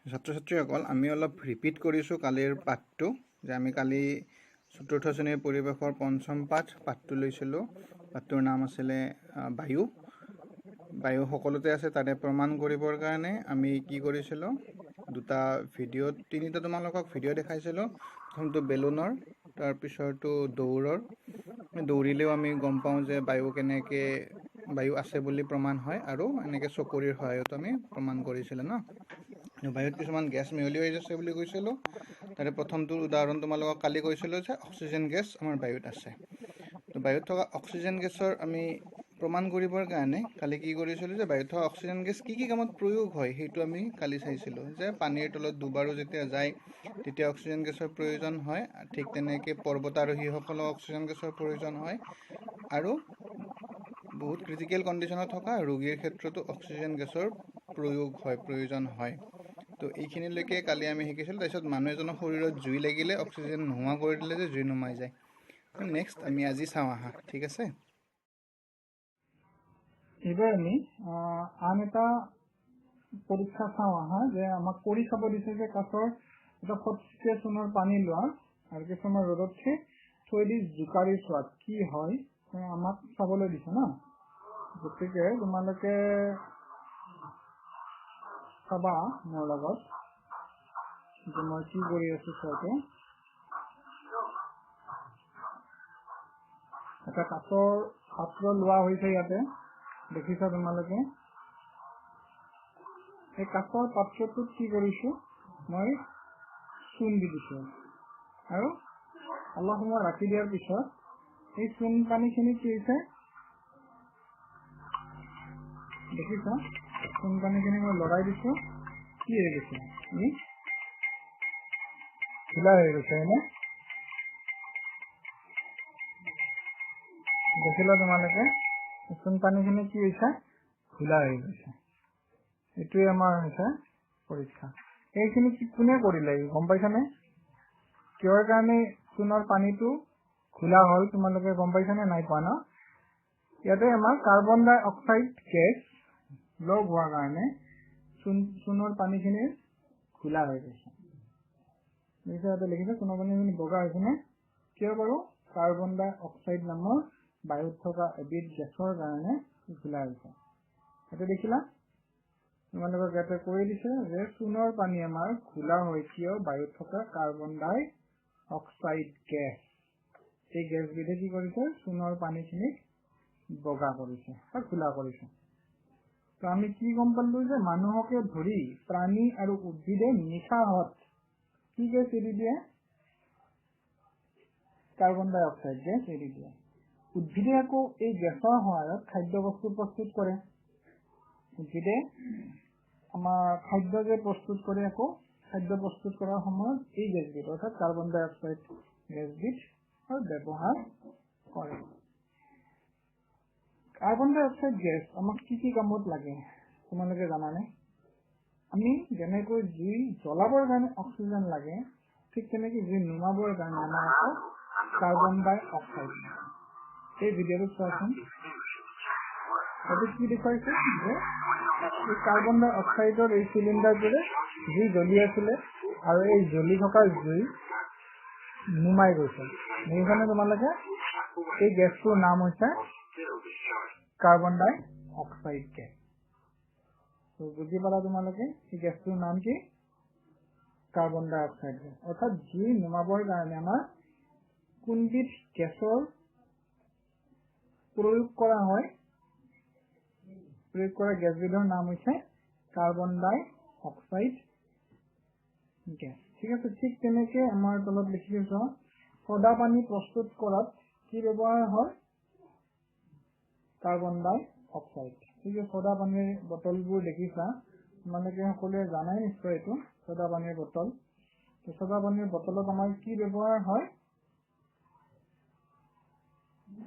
ছাত্ৰ ছাত্ৰীসকল আমি অলপ ৰিপিট কৰিছোঁ কালিৰ পাঠটো যে আমি কালি চতুৰ্থ শ্ৰেণীৰ পৰিৱেশৰ পঞ্চম পাঠটো লৈছিলোঁ। পাঠটোৰ নাম আছিলে বায়ু। বায়ু সকলোতে আছে, তাৰে প্ৰমাণ কৰিবৰ কাৰণে আমি কি কৰিছিলোঁ, দুটা ভিডিঅ' তিনিটা তোমালোকক ভিডিঅ' দেখাইছিলোঁ। প্ৰথমটো বেলুনৰ, তাৰপিছৰটো দৌৰৰ। দৌৰিলেও আমি গম পাওঁ যে বায়ু আছে বুলি প্ৰমাণ হয়, আৰু এনেকৈ চকুৰিৰ সহায়তো আমি প্ৰমাণ কৰিছিলোঁ ন। বায়ুত কিছুমান গেছ মিহলি হৈ আছে বুলি কৈছিলোঁ। তাৰে প্ৰথমটো উদাহৰণ তোমালোকক কালি কৈছিলোঁ যে অক্সিজেন গেছ আমাৰ বায়ুত আছে। তো বায়ুত থকা অক্সিজেন গেছৰ আমি প্ৰমাণ কৰিবৰ কাৰণে কালি কি কৰিছিলোঁ যে বায়ুত থকা অক্সিজেন গেছ কি কামত প্ৰয়োগ হয় সেইটো আমি কালি চাইছিলোঁ। যে পানীৰ তলত দুবাৰো যেতিয়া যায় তেতিয়া অক্সিজেন গেছৰ প্ৰয়োজন হয়। ঠিক তেনেকৈ পৰ্বতাৰোহীসকলক অক্সিজেন গেছৰ প্ৰয়োজন হয়, আৰু বহুত ক্ৰিটিকেল কণ্ডিশ্যনত থকা ৰোগীৰ ক্ষেত্ৰতো অক্সিজেন গেছৰ প্ৰয়োজন হয়। তো এইখিনিলৈকে কালি আমি শিকিছিলোঁ। তাৰপিছত মানুহ এজনৰ শৰীৰত জুই লাগিলে অক্সিজেন নোহোৱা কৰি দিলে যে জুই নুমাই যায়। নেক্সট আমি আজি চাওঁ আহা, ঠিক আছে। এইবাৰ আমি আন এটা পৰীক্ষা চাওঁ আহা, যে আমাক কৰি চাব দিছে যে কাছৰ এটা ফটচিকে চূণৰ পানী লোৱা আৰু কিছুমান ৰ'দত থৈ দি জোকাৰি চোৱা কি হয় আমাক চাবলৈ দিছে ন। গতিকে তোমালোকে চাবা মোৰ লগত যে মই কি কৰি আছো। চোৱাটো এটা কাছৰ পাত্ৰ লোৱা হৈছে, ইয়াতে দেখিছা তোমালোকে। এই কাছৰ পাত্ৰটোত কি কৰিছো, মই চূণ দি দিছো, আৰু অলপ সময় ৰাখি দিয়াৰ পিছত এই চূণ পানীখিনি কি হৈছে দেখিছা। চূণ পানীখিনি মই লগাই দিছো, কি হৈ গৈছে, ঢিলা হৈ গৈছে হয়নে। দেখিলা তোমালোকে চূণ পানীখিনি কি হৈছে, ঢিলা হৈ গৈছে। এইটোৱে আমাৰ হৈছে পৰীক্ষা। এইখিনি কোনে কৰিলে গম পাইছানে? কিহৰ কাৰণে চূণৰ পানীটো ঘোলা হ'ল তোমালোকে গম পাইছানে? নাই পোৱা ন। ইয়াতে আমাৰ কাৰ্বন ডাই অক্সাইড গেছ লগ হোৱাৰ কাৰণে চূণৰ পানীখিনি ঘোলা হৈ গৈছে। ইয়াতে লিখিছে চূণৰ পানীখিনি বগা হৈছে নে কিয় বাৰু? কাৰ্বন ডাই অক্সাইড নামৰ বায়ুত থকা এবিধ গেছৰ কাৰণে ঘোলা হৈছে। সেইটো দেখিলা তোমালোকক ইয়াতে কৈ দিছে যে চূণৰ পানী আমাৰ ঘোলা হয় কিয়? বায়ুত থকা কাৰ্বন ডাই অক্সাইড গেছ, এই গেছবিধে কি কৰিছে, চূণৰ পানীখিনিক বগা কৰিছে বা ঘোলা কৰিছে। তো আমি কি গম পালো যে মানুহকে ধৰি প্ৰাণী আৰু উদ্ভিদে নিশাহত কি গেছ এৰি দিয়ে? কাৰ্বন ডাই অক্সাইড গেছ এৰি দিয়ে। উদ্ভিদে আকৌ এই গেছৰ সহায়ত খাদ্য বস্তু প্ৰস্তুত কৰে। উদ্ভিদে আমাৰ খাদ্য যে প্ৰস্তুত কৰে, আকৌ খাদ্য প্ৰস্তুত কৰাৰ সময়ত এই গেছবিধ অৰ্থাৎ কাৰ্বন ডাই অক্সাইড গেছবিধ ব্যৱহাৰ কৰে। কাৰ্বন ডাই অক্সাইড গেছ আমাক কি কামত লাগে তোমালোকে জানানে? আমি যেনেকৈ জুই জ্বলাবৰ কাৰণে অক্সিজেন লাগে, ঠিক তেনেকৈ জুই নুমাবৰ কাৰণে আমাৰ আকৌ কাৰ্বন ডাই অক্সাইড। এই ভিডিঅ'টো চোৱাচোন। এইটো কি দেখুৱাইছে যে এই কাৰ্বন ডাই অক্সাইডৰ এই চিলিণ্ডাৰটোৰে জুই জ্বলি আছিলে, আৰু এই জ্বলি থকা জুই নুমাই গৈছে। দেখিছানে তোমালোকে? এই গেছটোৰ নাম হৈছে কাৰ্বন ডাই অক্সাইড গেছ। বুজি পালা তোমালোকে? এই গেছটোৰ নাম কি? কাৰ্বন ডাই অক্সাইড গেছ। অৰ্থাৎ জুই নুমাবৰ কাৰণে আমাৰ কোনবিধ গেছৰ প্ৰয়োগ কৰা হয়? প্ৰয়োগ কৰা গেছবিধৰ নাম হৈছে কাৰ্বন ডাই অক্সাইড গেছ। ঠিক আছে। ঠিক তেনেকে আমাৰ তলত লিখিছো, সদা পানী প্ৰস্তুত কৰাত কি ব্যৱহাৰ হয়? কাৰ্বন ডাই অক্সাইড। ঠিক আছে। সদা পানীৰ বটলবোৰ দেখিছা তোমালোকে সকলোৱে জানাই নিশ্চয় এইটো সদা পানীৰ বটল। সদা পানীৰ বটলত আমাৰ কি ব্যৱহাৰ হয়?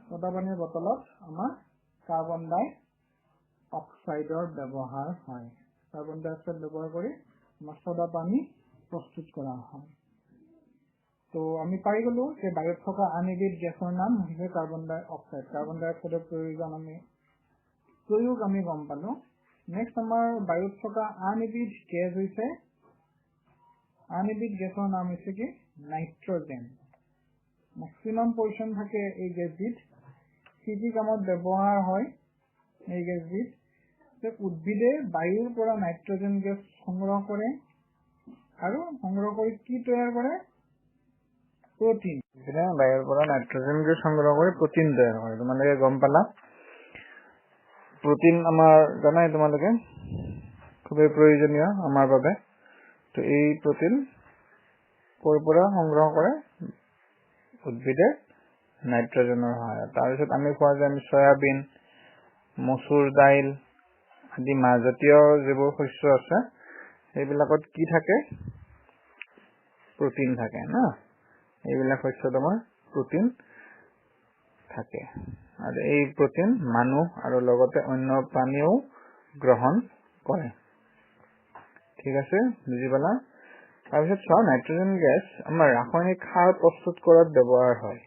সদা পানীৰ বটলত আমাৰ কাৰ্বন ডাই অক্সাইডৰ ব্যৱহাৰ হয়। কাৰ্বন ডাই অক্সাইড ব্যৱহাৰ কৰি আমাৰ সদা পানী প্ৰস্তুত কৰা হয়। তো আমি পাই গলো যে বায়ুত থকা আন এবিধ গেছৰ নাম হৈছে কাৰ্বন ডাই অক্সাইড। কাৰ্বন ডাই অক্সাইডৰ প্ৰয়োগ আমি গম পালো। নেক্সট আমাৰ বায়ুত থকা আন এবিধ গেছ হৈছে আন এবিধ গেছৰ নাম হৈছে কি নাইট্ৰজেন মেক্সিমাম পজিশন থাকে এই গেছবিধ কি কি কামত ব্যৱহাৰ হয় এই গেছবিধ যে উদ্ভিদে বায়ুৰ পৰা নাইট্ৰজেন গেছ সংগ্ৰহ কৰে আৰু সংগ্ৰহ কৰি কি তৈয়াৰ কৰে প্ৰটিন যেনে বায়ুৰ পৰা নাইট্ৰজেন গেছ সংগ্ৰহ কৰি প্ৰটিন তৈয়াৰ কৰে তোমালোকে গম পালা প্ৰটিন আমাৰ জানাই তোমালোকে খুবই প্ৰয়োজনীয় আমাৰ বাবে তো এই প্ৰটিন কৰ পৰা সংগ্ৰহ কৰে উদ্ভিদে নাইট্ৰজেনৰ সহায়ত তাৰপিছত আমি খোৱা যে আমি সয়াবিন মসুৰ দাইল আদি মাহজাতীয় যিবোৰ শস্য আছে সেইবিলাকত কি থাকে প্ৰটিন থাকে না এইবিলাক শস্যত আমাৰ প্ৰটিন থাকে আৰু এই প্ৰটিন মানুহ আৰু লগতে অন্য প্ৰাণীও গ্ৰহণ কৰে ঠিক আছে বুজি পালা তাৰপিছত চোৱা নাইট্ৰজেন গেছ আমাৰ ৰাসায়নিক সাৰ প্ৰস্তুত কৰাত ব্যৱহাৰ হয়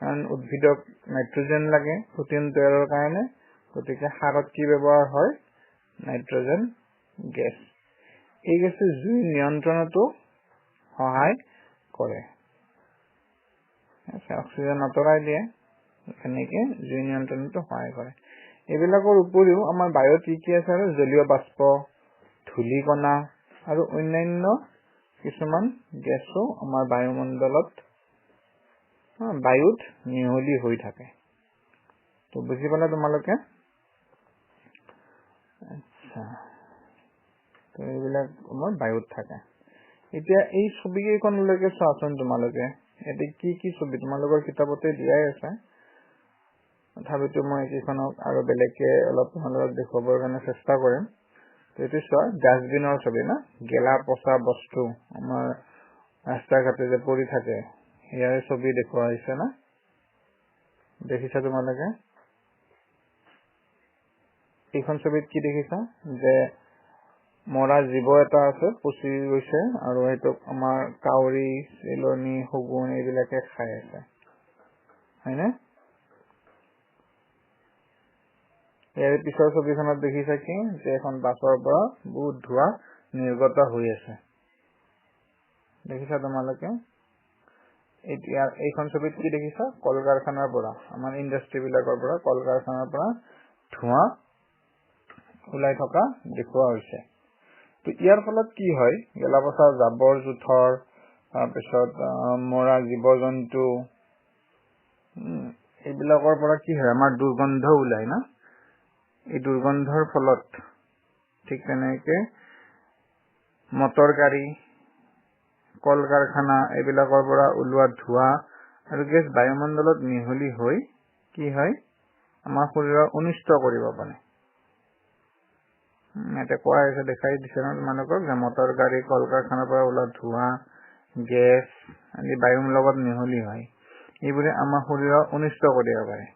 কাৰণ উদ্ভিদক নাইট্ৰজেন লাগে প্ৰটিন তৈয়াৰৰ কাৰণে গতিকে সাৰত কি ব্যৱহাৰ হয় নাইট্ৰজেন গেছ এই গেছে জুই নিয়ন্ত্ৰণতো সহায় কৰে অক্সিজেন আঁতৰাই দিয়ে এনেকৈ জুই নিয়ন্ত্ৰণতো সহায় কৰে এইবিলাকৰ উপৰিও আমাৰ বায়ুত কি আছে আৰু জলীয় বাষ্প ধূলিকণা আৰু অন্যান্য কিছুমান গেছো আমাৰ বায়ুমণ্ডলত বায়ুত মিহলি হৈ থাকে তো বুজি পালা তোমালোকে আচ্ছা তো এইবিলাক আমাৰ বায়ুত থাকে এতিয়া এই ছবিকেইখনলৈকে চোৱাচোন তোমালোকে এতে কি কি ছবি তোমালোকৰ কিতাপতে দিয়াই আছে তথাপিতো মই এইকেইখনক আৰু বেলেগকে অলপ তোমালোকক দেখুৱাবৰ কাৰণে চেষ্টা কৰিম তো এইটো চোৱা ডাষ্টবিনৰ ছবি না গেলা পচা বস্তু আমাৰ ৰাস্তা ঘাটে যে পৰি থাকে ইয়াৰ ছবি দেখুওৱা হৈছে না দেখিছা তোমালোকে এইখন ছবিত কি দেখিছা যে মৰা জীৱ এটা আছে পচি গৈছে আৰু এইটো আমাৰ কাউৰী চিলনি শগুন এইবিলাকে খাই আছে হয়নে ইয়াৰ পিছৰ ছবিখনত দেখিছা কি যে এখন বাছৰ পৰা বহুত ধোঁৱা নিৰ্গত হৈ আছে দেখিছা তোমালোকে এতিয়া এইখন ছবিত কি দেখিছা কল কাৰখানাৰ পৰা আমাৰ ইণ্ডাষ্ট্ৰি বিলাকৰ পৰা কল কাৰখানাৰ পৰা ধোঁৱা ওলাই থকা দেখুওৱা হৈছে তো ইয়াৰ ফলত কি হয় গেলাপচা জাবৰ জোথৰ তাৰপিছত মৰা জীৱ জন্তু এইবিলাকৰ পৰা কি হয় আমাৰ দুৰ্গন্ধ ওলাই না এই দুৰ্গন্ধৰ ফলত ঠিক তেনেকৈ মটৰ গাড়ী কল কাৰখানা এইবিলাকৰ পৰা ওলোৱা ধোঁৱা আৰু গেছ বায়ুমণ্ডলত মিহলি হৈ কি হয় আমাৰ শৰীৰৰ অনিষ্ট কৰিব পাৰে এটা কোৱা হৈছে দেখাই দিছে না তোমালোকক যে মটৰ গাড়ী কল কাৰখানাৰ পৰা ওলোৱা ধোঁৱা গেছ আদি বায়ুৰ লগত মিহলি হয় এইবোৰে আমাৰ শৰীৰৰ অনিষ্ট কৰিব পাৰে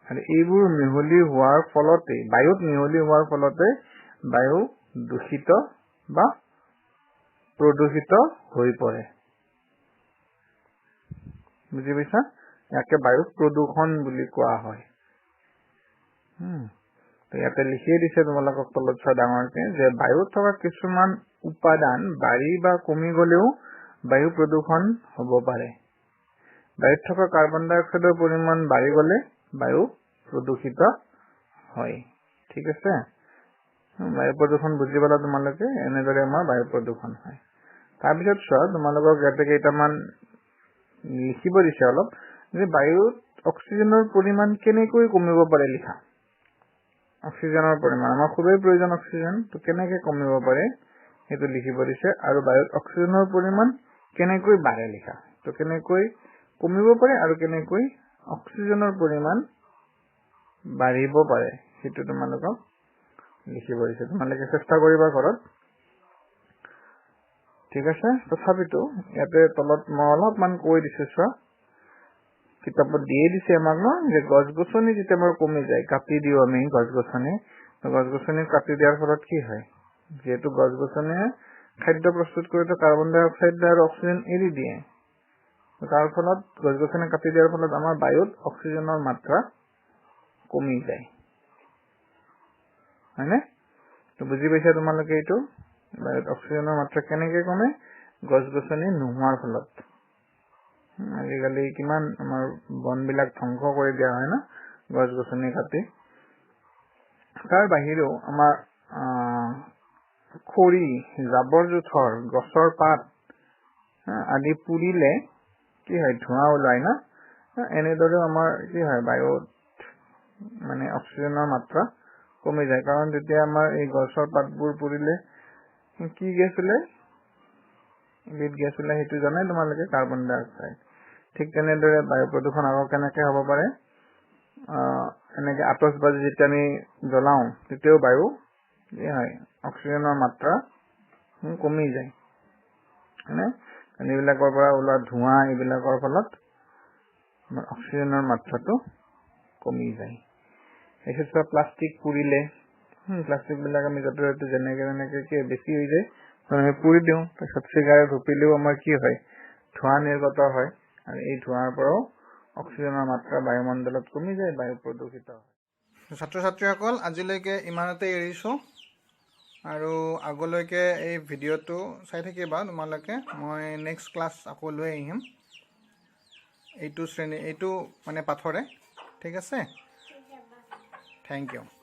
আৰু এইবোৰ মিহলি হোৱাৰ ফলতে বায়ুত মিহলি হোৱাৰ ফলতে বায়ু দূষিত বা প্ৰদূষিত হৈ পৰে বুজি পাইছা ইয়াকে বায়ু প্ৰদূষণ বুলি কোৱা হয় তো ইয়াতে লিখিয়ে দিছে তোমালোকক তলত চোৱা ডাঙৰকে যে বায়ুত থকা কিছুমান উপাদান বাঢ়ি বা কমি গলেও বায়ু প্ৰদূষণ হ'ব পাৰে বায়ুত থকা কাৰ্বন ডাই অক্সাইডৰ পৰিমাণ বাঢ়ি গলে বায়ু প্ৰদূষিত হয় ঠিক আছে বায়ু প্ৰদূষণ বুজি পালা তোমালোকে এনেদৰে আমাৰ বায়ু প্ৰদূষণ হয় তাৰপিছত চোৱা তোমালোকক ইয়াতে কেইটামান লিখিব দিছে অলপ যে বায়ুত অক্সিজেনৰ পৰিমাণ কেনেকৈ কমিব পাৰে লিখা অক্সিজেনৰ পৰিমাণ আমাৰ খুবেই প্ৰয়োজন অক্সিজেন তো কেনেকৈ কমিব পাৰে সেইটো লিখিব দিছে আৰু বায়ুত অক্সিজেনৰ পৰিমাণ কেনেকৈ বাঢ়ে লিখা তো কেনেকৈ কমিব পাৰে আৰু কেনেকৈ অক্সিজেনৰ পৰিমাণ বাঢ়িব পাৰে সেইটো তোমালোকক লিখিব দিছে তোমালোকে চেষ্টা কৰিবা ঘৰত ঠিক আছে তথাপিতো ইয়াতে তলত মই অলপমান কৈ দিছো চোৱা কিতাপত দিয়ে দিছে আমাক ন যে গছ গছনি যেতিয়া আমাৰ কমি যায় কাটি দিও আমি গছ গছনি কাটি দিয়াৰ ফলত কি হয় যেহেতু গছ গছনিয়ে খাদ্য প্ৰস্তুত কৰোঁতে কাৰ্বন ডাই অক্সাইড আৰু অক্সিজেন এৰি দিয়ে তাৰ ফলত গছ গছনি কাটি দিয়াৰ ফলত আমাৰ বায়ুত অক্সিজেনৰ মাত্ৰা কমি যায় হয়নে তো বুজি পাইছা তোমালোকে এইটো বায়ুত অক্সিজেনৰ মাত্ৰা কেনেকৈ কমে গছ গছনি নোহোৱাৰ ফলত আজিকালি কিমান আমাৰ বনবিলাক ধ্বংস কৰি দিয়া হয় না গছ গছনি কাটি তাৰ বাহিৰেও আমাৰ খৰি জাবৰ জোথৰ গছৰ পাত আদি পুৰিলে কি হয় ধোঁৱা ওলাই না এনেদৰে আমাৰ কি হয় বায়ুত মানে অক্সিজেনৰ মাত্ৰা কমি যায় কাৰণ তেতিয়া আমাৰ এই গছৰ পাতবোৰ পুৰিলে কি গেছ ওলাই বিট গেছ ওলাই সেইটো জানাই তোমালোকে কাৰ্বন ডাই অক্সাইড ঠিক তেনেদৰে বায়ু প্ৰদূষণ আৰু কেনেকে হ'ব পাৰে এনেকে আতচবাজি যেতিয়া আমি জ্বলাওঁ তেতিয়াও বায়ু কি হয় অক্সিজেনৰ মাত্ৰা কমি যায় মানে এইবিলাকৰ পৰা ওলোৱা ধোঁৱা এইবিলাকৰ ফলত আমাৰ অক্সিজেনৰ মাত্ৰাটো কমি যায় এক্ষেত্ৰত প্লাষ্টিক পুৰিলে প্লাষ্টিক বিলাক আমি য'তে ত'তে যেনেকে বেছি হৈ যায় আমি পুৰি দিওঁ তাৰপিছত চিগাৰেট হুপিলেও আমাৰ কি হয় ধোঁৱা নিৰ্গত হয় আৰু এই ধোঁৱাৰ পৰাও অক্সিজেনৰ মাত্ৰা বায়ুমণ্ডলত কমি যায় বায়ু প্ৰদূষিত হয় ছাত্ৰ ছাত্ৰীসকল আজিলৈকে ইমানতে এৰিছোঁ আৰু আগলৈকে এই ভিডিঅ'টো চাই থাকিবা তোমালোকে মই নেক্সট ক্লাছ আকৌ লৈ আহিম এইটো মানে পাঠৰে ঠিক আছে থেংক ইউ